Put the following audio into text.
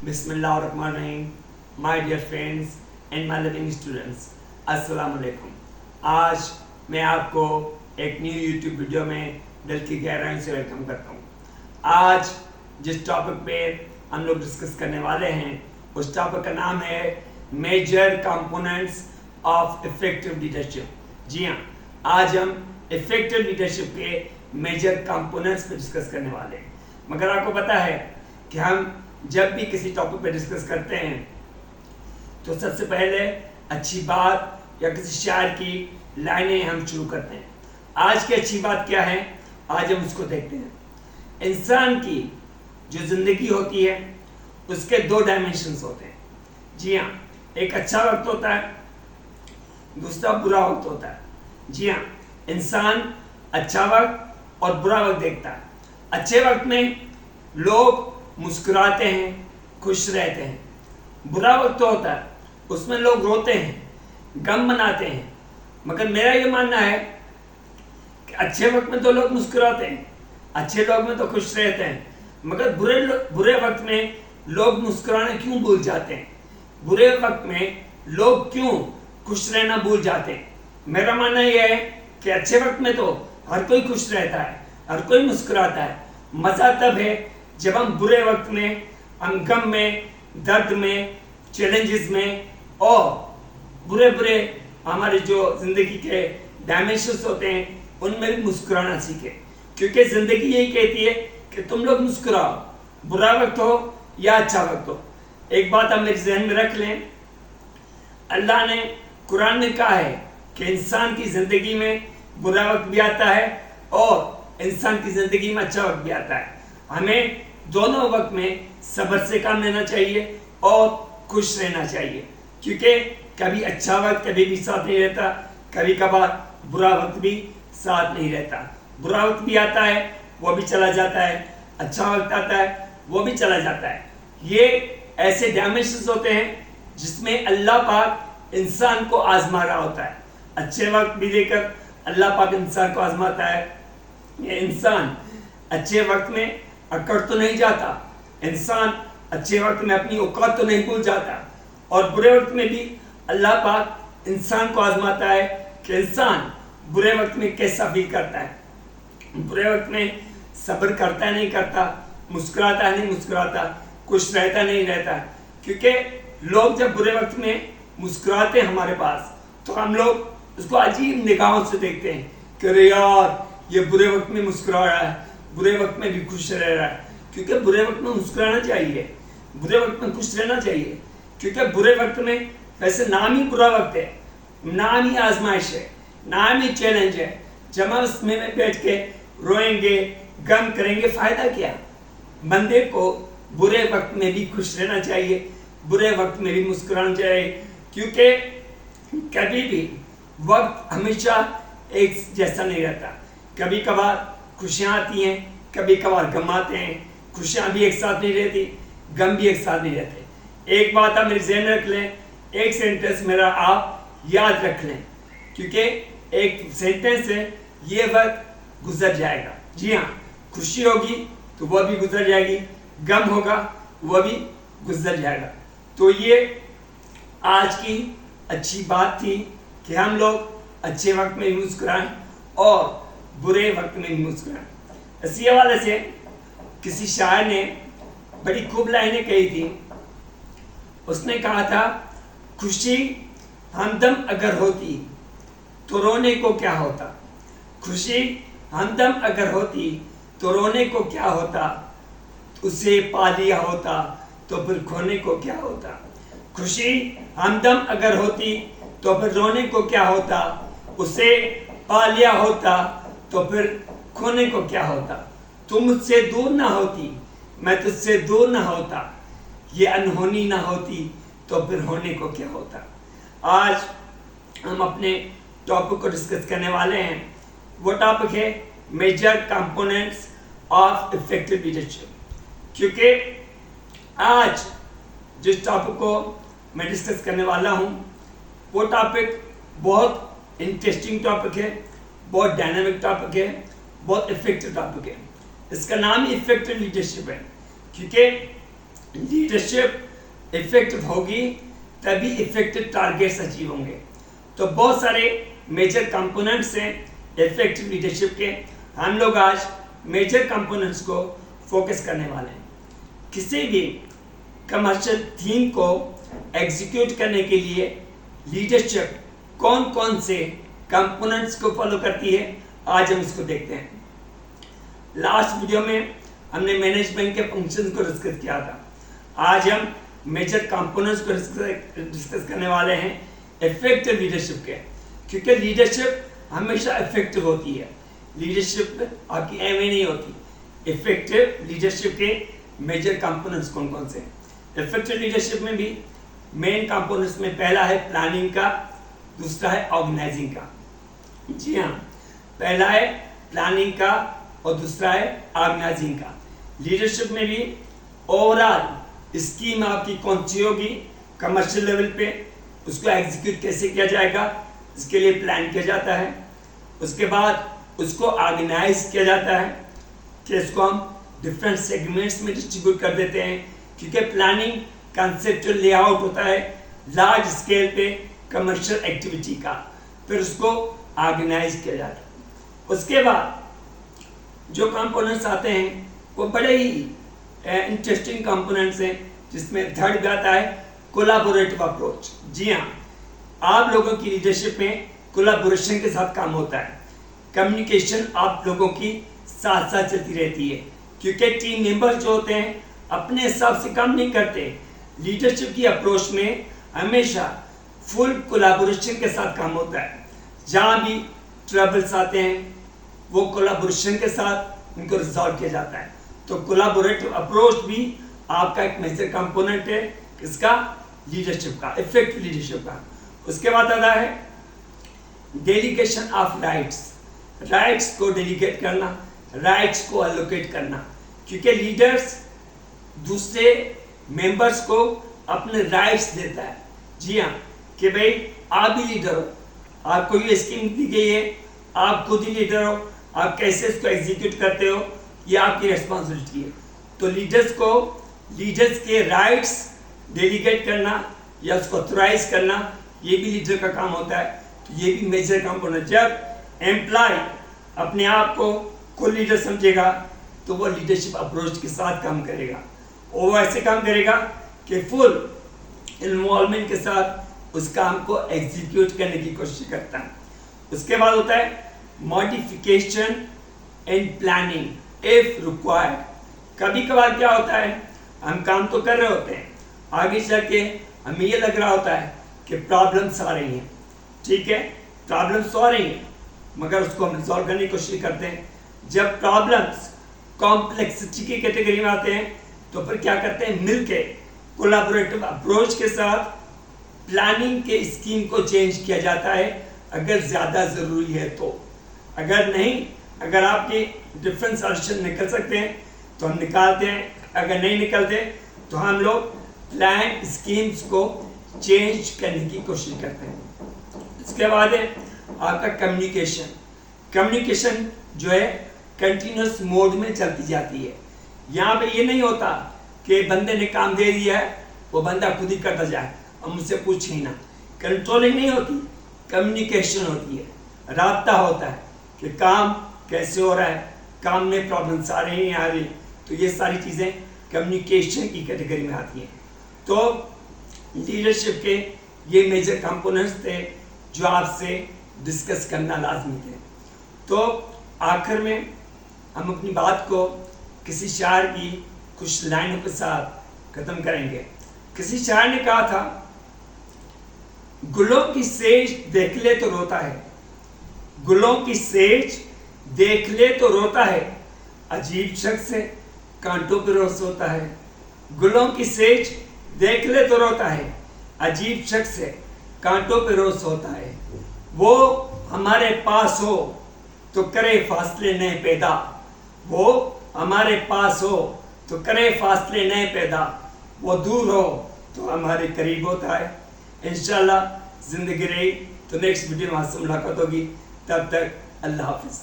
बिस्मिल्लाहिर्रहमानिर्रहीम। My dear friends and my loving students, अस्सलाम वालेकुम। आज मैं आपको एक न्यू यूट्यूब वीडियो में दिल की गहराई से वेलकम करता हूँ। आज जिस टॉपिक पे हम लोग डिस्कस करने वाले हैं उस टॉपिक का नाम है major components of effective leadership. जी हाँ, आज हम इफेक्टिव लीडरशिप के मेजर कंपोनेंट्स पे डिस्कस करने वाले हैं। मगर आपको पता है कि हम जब भी किसी टॉपिक पे डिस्कस करते हैं तो सबसे पहले अच्छी बात या किसी शायर की लाइनें हम शुरू करते हैं। आज की अच्छी बात क्या है, आज हम उसको देखते हैं। इंसान की जो जिंदगी होती है उसके दो डायमेंशंस होते हैं। जी हाँ, एक अच्छा वक्त होता है, दूसरा बुरा वक्त होता है। जी हाँ, इंसान अच्छा वक्त और बुरा वक्त देखता है। अच्छे वक्त में लोग मुस्कुराते हैं, खुश रहते हैं। बुरा वक्त होता है उसमें लोग रोते हैं, गम मनाते हैं। मगर मेरा ये मानना है कि अच्छे वक्त में तो लोग मुस्कुराते हैं, अच्छे लोग में तो खुश रहते हैं। मगर बुरे वक्त में लोग मुस्कुराना क्यों भूल जाते हैं? बुरे वक्त में लोग क्यों खुश रहना भूल जाते हैं? मेरा मानना यह है कि अच्छे वक्त में तो हर कोई खुश रहता है, हर कोई मुस्कुराता है। मज़ा तब है जब हम बुरे वक्त में, हम गम में, दर्द में, चैलेंजेस में और बुरे हमारे जो जिंदगी के डायमेंशंस होते हैं उनमें भी मुस्कुराना सीखें। क्योंकि जिंदगी यही कहती है कि तुम लोग मुस्कुराओ, बुरा वक्त हो या अच्छा वक्त हो। एक बात आप मेरे जहन में रख लें, अल्लाह ने कुरान में कहा है कि इंसान की जिंदगी में बुरा वक्त भी आता है और इंसान की जिंदगी में अच्छा वक्त भी आता है। हमें दोनों वक्त में सब्र से काम लेना चाहिए और खुश रहना चाहिए। क्योंकि कभी अच्छा वक्त कभी भी साथ नहीं रहता, कभी कभार बुरा वक्त भी साथ नहीं रहता। बुरा वक्त भी आता है वो भी चला जाता है, अच्छा वक्त आता है वो भी चला जाता है। ये ऐसे डायमेंशंस होते हैं जिसमें अल्लाह पाक इंसान को आजमा रहा होता है। अच्छे वक्त भी देकर अल्लाह पाक इंसान को आजमाता है। ये इंसान अच्छे वक्त में अकड़ तो नहीं जाता, इंसान अच्छे वक्त में अपनी औकात तो नहीं भूल जाता, और बुरे वक्त में भी अल्लाह पाक इंसान को आजमाता है कि इंसान बुरे वक्त में कैसा फील करता है। बुरे वक्त में सब्र करता नहीं करता, मुस्कुराता नहीं मुस्कुराता, खुश रहता नहीं रहता। क्योंकि लोग जब बुरे वक्त में मुस्कुराते हैं हमारे पास तो हम लोग उसको अजीब निगाहों से देखते हैं कि अरे यार ये बुरे वक्त में मुस्कुरा रहा है, बुरे वक्त में भी खुश रह रहा है। क्योंकि बुरे वक्त में मुस्कुराना चाहिए, बुरे वक्त में खुश रहना चाहिए। क्योंकि बुरे वक्त में वैसे नाम ही बुरा वक्त है, नाम ही आजमाइश है, नाम ही चैलेंज है। जब हम इसमें बैठ के रोएंगे, गम करेंगे, फायदा क्या? बंदे को बुरे वक्त में भी खुश रहना चाहिए, बुरे वक्त में भी मुस्कुराना चाहिए। क्योंकि कभी भी वक्त हमेशा एक जैसा नहीं रहता। कभी कभार खुशियाँ आती हैं, कभी कभार गम आते हैं। खुशियाँ भी एक साथ नहीं रहती, गम भी एक साथ नहीं रहते। एक बात आप मेरे जहन में रख लें, एक सेंटेंस मेरा आप याद रख लें, क्योंकि एक सेंटेंस है, ये वक्त गुजर जाएगा। जी हाँ, खुशी होगी तो वह भी गुजर जाएगी, गम होगा वह भी गुजर जाएगा। तो ये आज की अच्छी बात थी कि हम लोग अच्छे वक्त में मुस्कुराएं और बुरे वक्त में मुस्कुराएं। इसी हवाले से किसी शायर ने बड़ी खूब लाइनें कही थी। उसने कहा था, खुशी हमदम अगर होती तो रोने को क्या होता, खुशी हमदम अगर होती तो रोने को क्या होता, उसे पा लिया होता तो फिर खोने को क्या होता। खुशी हमदम अगर होती तो फिर रोने को क्या होता, उसे पा लिया होता तो फिर खोने को क्या होता। तुम मुझसे दूर ना होती, मैं तुझसे दूर ना होता, ये अनहोनी ना होती तो फिर होने को क्या होता। आज हम अपने टॉपिक को डिस्कस करने वाले हैं। वो टॉपिक है major components of effective leadership. क्योंकि आज जिस टॉपिक को मैं डिस्कस करने वाला हूँ वो टॉपिक बहुत इंटरेस्टिंग टॉपिक है, बहुत डायनामिक टॉपिक है, बहुत इफेक्टिव टॉपिक है। इसका नाम ही इफेक्टिव लीडरशिप है। क्योंकि लीडरशिप इफेक्टिव होगी तभी इफेक्टिव टारगेट्स अचीव होंगे। तो बहुत सारे मेजर कंपोनेंट्स हैं इफेक्टिव लीडरशिप के। हम लोग आज मेजर कंपोनेंट्स को फोकस करने वाले हैं। किसी भी कमर्शियल थीम को एग्जीक्यूट करने के लिए लीडरशिप कौन कौन से कंपोनेंट्स को फॉलो करती है, आज हम इसको देखते हैं। लास्ट वीडियो में हमने मैनेजमेंट के फंक्शंस को डिस्कस किया था। आज हम मेजर कंपोनेंट्स को डिस्कस करने वाले हैं इफेक्टिव लीडरशिप के, क्योंकि लीडरशिप हमेशा इफेक्टिव होती है। लीडरशिप आपकी एवं नहीं होती। इफेक्टिव लीडरशिप के मेजर कंपोनेंट्स कौन कौन से हैं? इफेक्टिव लीडरशिप में भी मेन कंपोनेंट्स में पहला है प्लानिंग का, दूसरा है ऑर्गेनाइजिंग का। जी हाँ, पहला है प्लानिंग का और दूसरा है ऑर्गेनाइजिंग का। लीडरशिप में भी ओवरऑल स्कीम आपकी कौन सी होगी कमर्शियल लेवल पे, उसको एग्जीक्यूट कैसे किया जाएगा, इसके लिए प्लान किया जाता है। उसके बाद उसको ऑर्गेनाइज किया जाता है कि इसको हम डिफरेंट सेगमेंट्स में डिस्ट्रीब्यूट कर देते हैं, क्योंकि प्लानिंग कंसेप्चुअल लेआउट होता है लार्ज स्केल पे कमर्शियल एक्टिविटी का, फिर उसको ऑर्गेनाइज किया जाता है। उसके बाद जो कंपोनेंट्स आते हैं वो बड़े ही इंटरेस्टिंग कंपोनेंट्स हैं, जिसमें थर्ड भी आता है कोलैबोरेटिव अप्रोच। जी हाँ, आप लोगों की लीडरशिप में कोलैबोरेशन के साथ काम होता है। कम्युनिकेशन आप लोगों की साथ साथ चलती रहती है, क्योंकि टीम मेंबर्स जो होते हैं अपने हिसाब से काम नहीं करते। लीडरशिप की अप्रोच में हमेशा फुल कोलैबोरेशन के साथ काम होता है। जहाँ भी ट्रबल्स आते हैं वो कोलैबोरेशन के साथ उनको रिजॉल्व किया जाता है। तो कोलैबोरेटिव अप्रोच भी आपका एक मेजर कंपोनेंट है किसका? लीडरशिप का, इफेक्टिव लीडरशिप का। उसके बाद आता है डेलीगेशन ऑफ राइट्स। राइट्स को डेलीगेट करना, राइट्स को एलोकेट करना, क्योंकि लीडर्स दूसरे मेंबर्स को अपने राइट्स देता है। जी हाँ, कि भाई आप ही लीडर हो, आपको ये स्कीम दी गई है, आप खुद ही लीडर हो, आप कैसे इसको एग्जीक्यूट करते हो ये आपकी रिस्पॉन्सिबिलिटी है। तो लीडर्स के राइट्स डेलीगेट करना या उसको ऑथराइज करना, ये भी लीडर का काम होता है। तो ये भी मेजर कंपोनेंट। जब एम्प्लॉय अपने आप को लीडर समझेगा तो वो लीडरशिप अप्रोच के साथ काम करेगा, और वो ऐसे काम करेगा कि फुल इन्वॉल्वमेंट के साथ उस काम को एग्जीक्यूट करने की कोशिश करता है। उसके बाद होता है modification and planning if required. कभी कभार क्या होता है, हम काम तो कर रहे होते हैं, आगे चल के हमें ये लग रहा होता है कि प्रॉब्लम्स आ रही हैं। ठीक है, प्रॉब्लम्स तो आ रही हैं, मगर उसको हम रिजॉल्व करने की कोशिश करते हैं। जब प्रॉब्लम्स कॉम्प्लेक्सिटी की कैटेगरी में आते हैं तो फिर क्या करते हैं, मिलके कोलैबोरेटिव अप्रोच के साथ प्लानिंग के स्कीम को चेंज किया जाता है, अगर ज़्यादा ज़रूरी है तो। अगर नहीं, अगर आपके डिफरेंट सॉल्यूशन निकल सकते हैं तो हम निकालते हैं, अगर नहीं निकलते तो हम लोग प्लान स्कीम्स को चेंज करने की कोशिश करते हैं। इसके बाद है आपका कम्युनिकेशन। कम्युनिकेशन जो है कंटिन्यूस मोड में चलती जाती है। यहाँ पे ये नहीं होता कि बंदे ने काम दे दिया है वो बंदा खुद ही करता जाए और मुझसे पूछे ही ना। कंट्रोलिंग नहीं होती, कम्युनिकेशन होती है, राब्ता होता है कि काम कैसे हो रहा है, काम में प्रॉब्लम्स आ रही हैं आ रही, तो ये सारी चीज़ें कम्युनिकेशन की कैटेगरी में आती हैं। तो लीडरशिप के ये मेजर कंपोनेंट्स थे जो आपसे डिस्कस करना लाजमी थे। तो आखिर में हम अपनी बात को किसी शायर की कुछ लाइनों के साथ खत्म करेंगे। किसी शायर ने कहा था, गुलों की सेज देख ले तो रोता है, गुलों की सेज देख ले तो रोता है, अजीब शख्स से कांटों पर रोस होता है। गुलों की सेज देख ले तो रोता है, अजीब शख्स से कांटों पर रोस होता है। वो हमारे पास हो तो करे फासले नए पैदा, वो हमारे पास हो तो करे फासले नए पैदा, वो दूर हो तो हमारे करीब होता है। इंशाल्लाह जिंदगी रही तो नेक्स्ट वीडियो में आपसे मुलाकात होगी। तब तक अल्लाह हाफिज़।